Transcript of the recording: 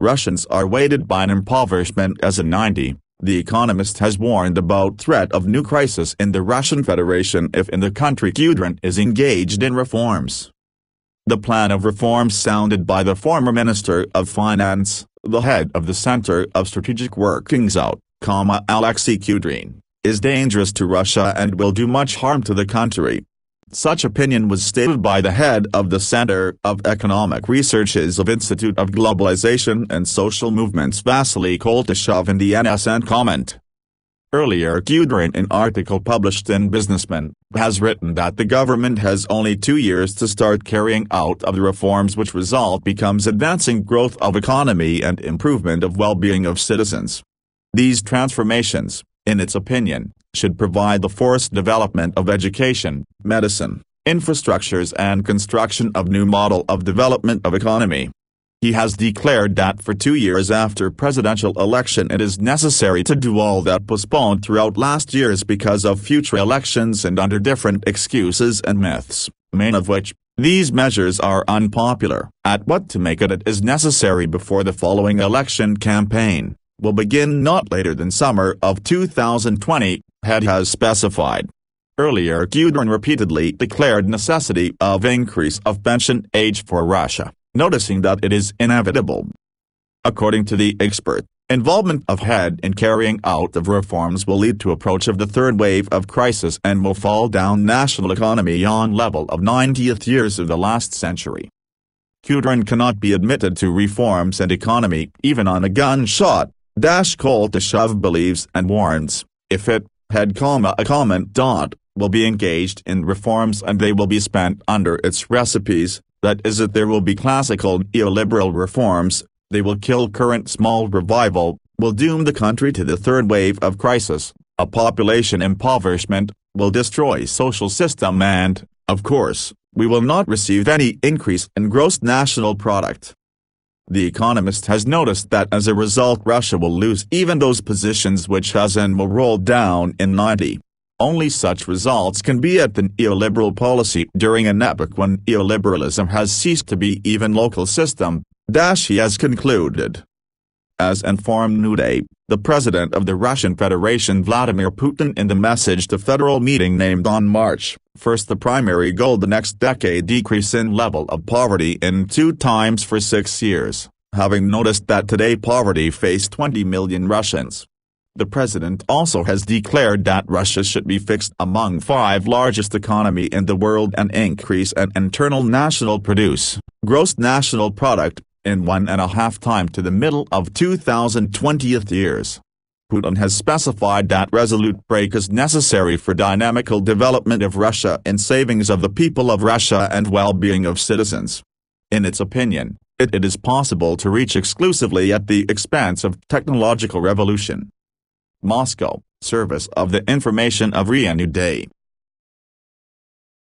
Russians are weighted by an impoverishment as a 90. The Economist has warned about threat of new crisis in the Russian Federation if in the country Kudrin is engaged in reforms. The plan of reforms sounded by the former Minister of Finance, the head of the Center of Strategic Workings Out, Alexei Kudrin, is dangerous to Russia and will do much harm to the country. Such opinion was stated by the head of the Center of Economic Researches of Institute of Globalization and Social Movements Vasily Koltashov in the NSN comment. Earlier Kudrin, in an article published in Businessman, has written that the government has only 2 years to start carrying out of the reforms which result becomes advancing growth of economy and improvement of well-being of citizens. These transformations, in its opinion, should provide the forced development of education, medicine, infrastructures and construction of new model of development of economy. He has declared that for 2 years after presidential election it is necessary to do all that postponed throughout last years because of future elections and under different excuses and myths, main of which, these measures are unpopular. At what to make it is necessary before the following election campaign will begin not later than summer of 2020, head has specified. Earlier Kudrin repeatedly declared necessity of increase of pension age for Russia, noticing that it is inevitable. According to the expert, involvement of head in carrying out of reforms will lead to approach of the third wave of crisis and will fall down national economy on level of 90th years of the last century. Kudrin cannot be admitted to reforms and economy even on a gunshot. Koltashov believes and warns, if it, will be engaged in reforms and they will be spent under its recipes, that is it there will be classical neoliberal reforms, they will kill current small revival, will doom the country to the third wave of crisis, a population impoverishment, will destroy social system and, of course, we will not receive any increase in gross national product. The Economist has noticed that as a result Russia will lose even those positions which has and will roll down in 90. Only such results can be at the neoliberal policy during an epoch when neoliberalism has ceased to be even local system, he has concluded. As informed New Day, the president of the Russian Federation Vladimir Putin in the message to federal meeting named on March 1 the primary goal the next decade decrease in level of poverty in 2 times for 6 years, having noticed that today poverty face 20 million Russians. The president also has declared that Russia should be fixed among 5 largest economy in the world and increase an internal national produce, gross national product, in 1.5 times to the middle of 2020th years. Putin has specified that resolute break is necessary for dynamical development of Russia and savings of the people of Russia and well-being of citizens. In its opinion, it is possible to reach exclusively at the expense of technological revolution. Moscow, Service of the Information of RIA New Day.